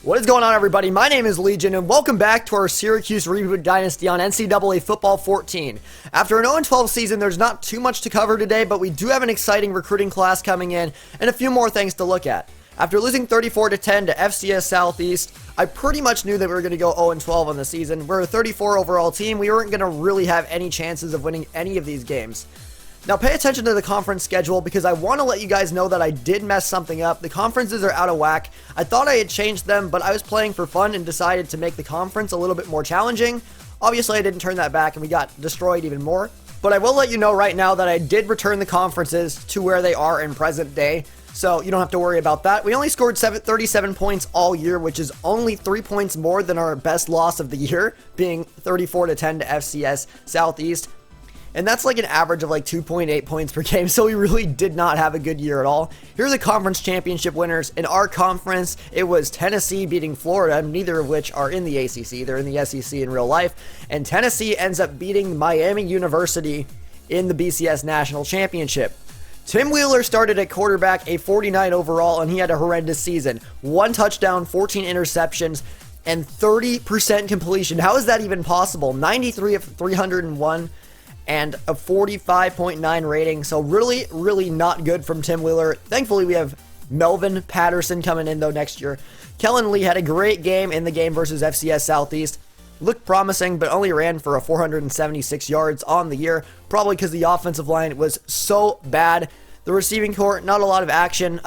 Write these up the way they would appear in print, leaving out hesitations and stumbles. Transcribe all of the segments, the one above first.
What is going on, everybody? My name is Legion, and welcome back to our Syracuse Reboot Dynasty on NCAA Football 14. After an 0-12 season, there's not too much to cover today, but we do have an exciting recruiting class coming in, and a few more things to look at. After losing 34-10 to FCS Southeast, I pretty much knew that we were going to go 0-12 on the season. We're a 34 overall team. We weren't going to really have any chances of winning any of these games. Now pay attention to the conference schedule because I want to let you guys know that I did mess something up. The conferences are out of whack. I thought I had changed them, but I was playing for fun and decided to make the conference a little bit more challenging. Obviously, I didn't turn that back and we got destroyed even more. But I will let you know right now that I did return the conferences to where they are in present day. So you don't have to worry about that. We only scored 37 points all year, which is only 3 points more than our best loss of the year, being 34-10 to FCS Southeast. And that's like an average of like 2.8 points per game, so we really did not have a good year at all. Here are the conference championship winners. In our conference, it was Tennessee beating Florida, neither of which are in the ACC. They're in the SEC in real life. And Tennessee ends up beating Miami University in the BCS National Championship. Tim Wheeler started at quarterback, a 49 overall, and he had a horrendous season. 1 touchdown, 14 interceptions, and 30% completion. How is that even possible? 93 of 301. And a 45.9 rating, so really not good from Tim Wheeler. Thankfully, we have Melvin Patterson coming in, though, next year. Kellen had a great game in the game versus FCS Southeast. Looked promising, but only ran for a 476 yards on the year, probably because the offensive line was so bad. The receiving corps, not a lot of action.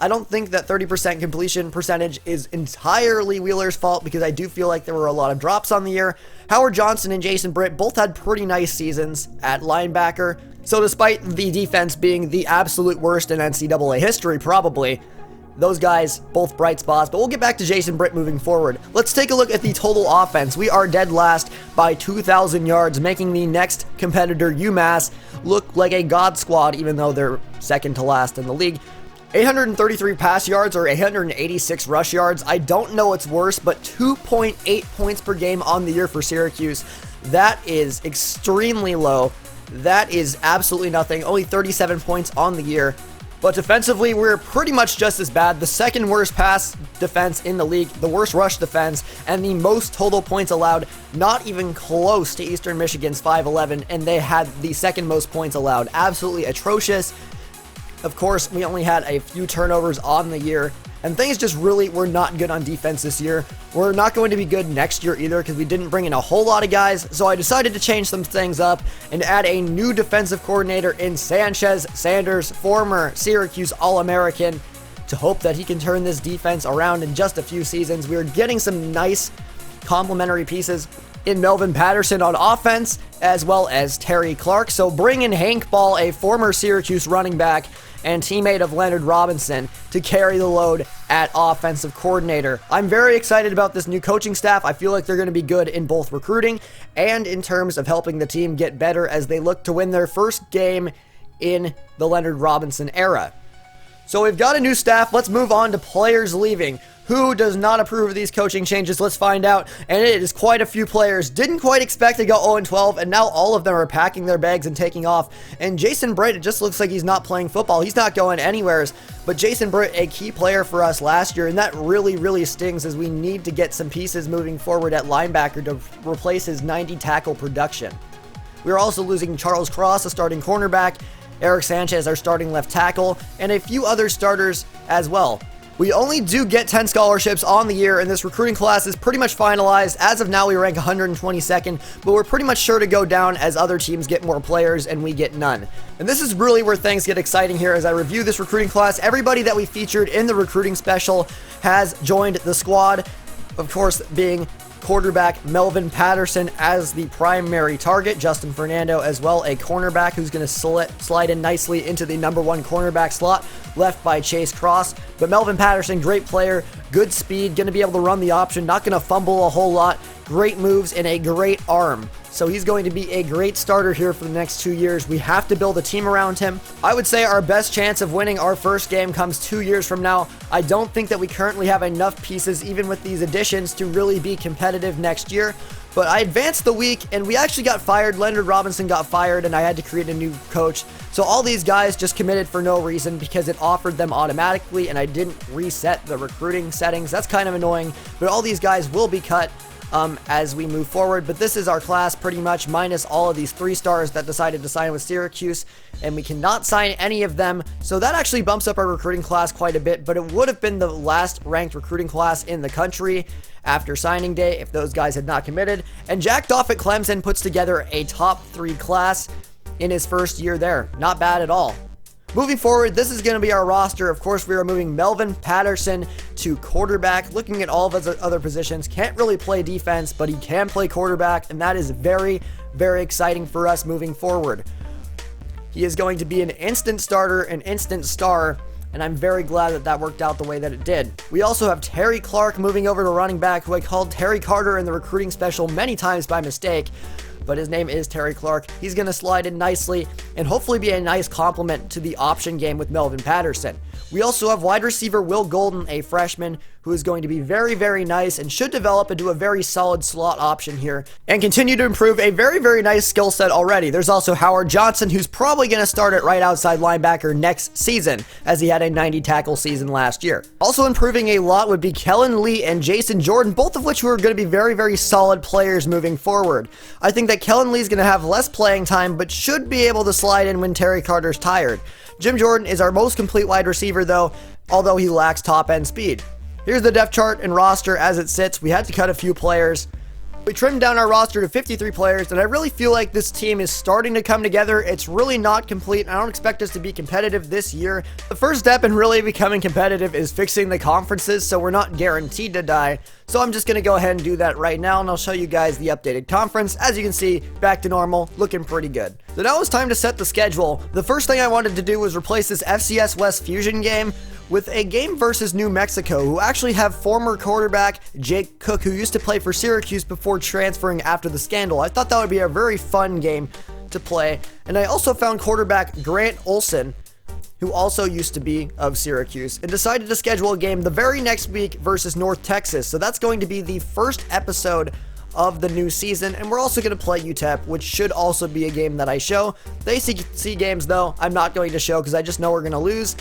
I don't think that 30% completion percentage is entirely Wheeler's fault because I do feel like there were a lot of drops on the year. Howard Johnson and Jason Britt both had pretty nice seasons at linebacker. So despite the defense being the absolute worst in NCAA history, probably, those guys, both bright spots. But we'll get back to Jason Britt moving forward. Let's take a look at the total offense. We are dead last by 2,000 yards, making the next competitor, UMass, look like a god squad, even though they're second to last in the league. 833 pass yards or 886 rush yards. I don't know what's worse, but 2.8 points per game on the year for Syracuse. That is extremely low. That is absolutely nothing. Only 37 points on the year. But defensively, we're pretty much just as bad. The second worst pass defense in the league, the worst rush defense, and the most total points allowed, not even close to Eastern Michigan's 511, and they had the second most points allowed. Absolutely atrocious. Of course, we only had a few turnovers on the year, and things just really were not good on defense this year. We're not going to be good next year either because we didn't bring in a whole lot of guys, so I decided to change some things up and add a new defensive coordinator in Sanchez Sanders, former Syracuse All-American, to hope that he can turn this defense around in just a few seasons. We're getting some nice complementary pieces in Melvin Patterson on offense, as well as Terry Clarke. So bring in Hank Ball, a former Syracuse running back and teammate of Leonard Robinson, to carry the load at offensive coordinator. I'm very excited about this new coaching staff. I feel like they're going to be good in both recruiting and in terms of helping the team get better as they look to win their first game in the Leonard Robinson era. So we've got a new staff. Let's move on to players leaving. Who does not approve of these coaching changes? Let's find out. And it is quite a few players. Didn't quite expect to go 0-12, and now all of them are packing their bags and taking off. And Jason Britt, it just looks like he's not playing football. He's not going anywhere. But Jason Britt, a key player for us last year, and that really stings as we need to get some pieces moving forward at linebacker to replace his 90 tackle production. We're also losing Charles Cross, a starting cornerback, Eric Sanchez, our starting left tackle, and a few other starters as well. We only do get 10 scholarships on the year, and this recruiting class is pretty much finalized. As of now, we rank 122nd, but we're pretty much sure to go down as other teams get more players and we get none. And this is really where things get exciting here as I review this recruiting class. Everybody that we featured in the recruiting special has joined the squad, of course, being quarterback Melvin Patterson as the primary target, Justin Fernando as well, a cornerback who's going to slide in nicely into the number 1 cornerback slot, left by Chase Cross. But Melvin Patterson, great player, good speed, going to be able to run the option, not going to fumble a whole lot, great moves, and a great arm. So he's going to be a great starter here for the next 2 years. We have to build a team around him. I would say our best chance of winning our first game comes 2 years from now. I don't think that we currently have enough pieces, even with these additions, to really be competitive next year. But I advanced the week, and we actually got fired. Leonard Robinson got fired, and I had to create a new coach. So all these guys just committed for no reason because it offered them automatically, and I didn't reset the recruiting settings. That's kind of annoying, but all these guys will be cut as we move forward. But this is our class pretty much, minus all of these 3-stars that decided to sign with Syracuse, and we cannot sign any of them. So that actually bumps up our recruiting class quite a bit, but it would have been the last ranked recruiting class in the country after signing day if those guys had not committed. And Jack Doff at Clemson puts together a top 3 class in his first year there. Not bad at all. Moving forward, this is going to be our roster. Of course, we are moving Melvin Patterson to quarterback. Looking at all of his other positions, can't really play defense, but he can play quarterback, and that is very, very exciting for us moving forward. He is going to be an instant starter, an instant star, and I'm very glad that that worked out the way that it did. We also have Terry Clarke moving over to running back, who I called Terry Carter in the recruiting special many times by mistake, but his name is Terry Clarke. He's going to slide in nicely and hopefully be a nice complement to the option game with Melvin Patterson. We also have wide receiver Will Golden, a freshman, who is going to be very, very nice and should develop into a very solid slot option here and continue to improve a very, very nice skill set already. There's also Howard Johnson, who's probably going to start at right outside linebacker next season, as he had a 90 tackle season last year. Also improving a lot would be Kellen Lee and Jason Jordan, both of which are going to be very, very solid players moving forward. I think that Kellen Lee is going to have less playing time, but should be able to slide in when Terry Carter's tired. Jim Jordan is our most complete wide receiver though, although he lacks top end speed. Here's the depth chart and roster as it sits. We had to cut a few players. We trimmed down our roster to 53 players, and I really feel like this team is starting to come together. It's really not complete. I don't expect us to be competitive this year. The first step in really becoming competitive is fixing the conferences, so we're not guaranteed to die. So I'm just going to go ahead and do that right now, and I'll show you guys the updated conference. As you can see, back to normal, looking pretty good. So now it's time to set the schedule. The first thing I wanted to do was replace this FCS West Fusion game with a game versus New Mexico, who actually have former quarterback Jake Cook, who used to play for Syracuse before transferring after the scandal. I thought that would be a very fun game to play. And I also found quarterback Grant Olson, who also used to be of Syracuse, and decided to schedule a game the very next week versus North Texas. So that's going to be the first episode of the new season, and we're also going to play UTEP, which should also be a game that I show. The ACC games, though, I'm not going to show because I just know we're going to lose,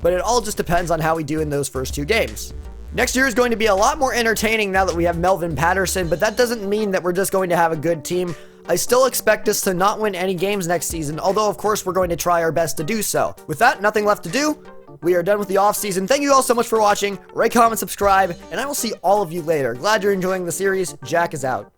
but it all just depends on how we do in those first 2 games. Next year is going to be a lot more entertaining now that we have Melvin Patterson, but that doesn't mean that we're just going to have a good team. I still expect us to not win any games next season, although of course we're going to try our best to do so. With that, nothing left to do. We are done with the offseason. Thank you all so much for watching. Rate, comment, subscribe, and I will see all of you later. Glad you're enjoying the series. Jack is out.